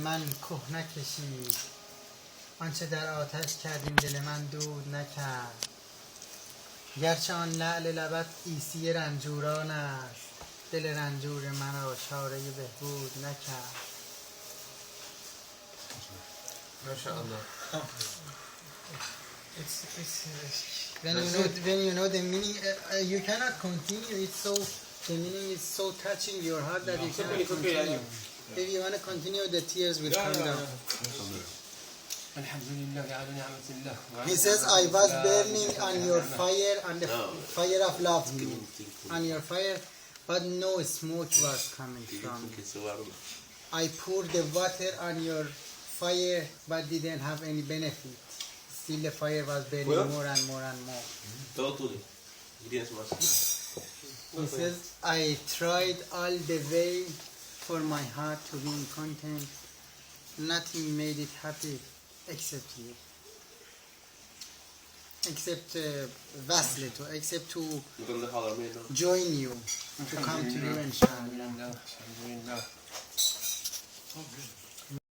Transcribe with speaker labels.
Speaker 1: من که نکشید، آنچه در آتش کردیم دل من دود نکرد. گرچه آن لعل لبت عیسی رنجوران است، دل رنجور من را چاره بهبود نکرد.
Speaker 2: MashaAllah.
Speaker 1: When you know the meaning, you cannot continue. The meaning is so touching your heart that you cannot continue. If you want to continue, the tears will come down. He says, I was burning on your fire, on the fire of love, on your fire, but no smoke was coming from it. I poured the water on your fire, but didn't have any benefit. Still the fire was burning more and more and more. He says, I tried all the way for my heart to be content. Nothing made it happy except you. Except Vasleto, except to join you, to come to you inshallah.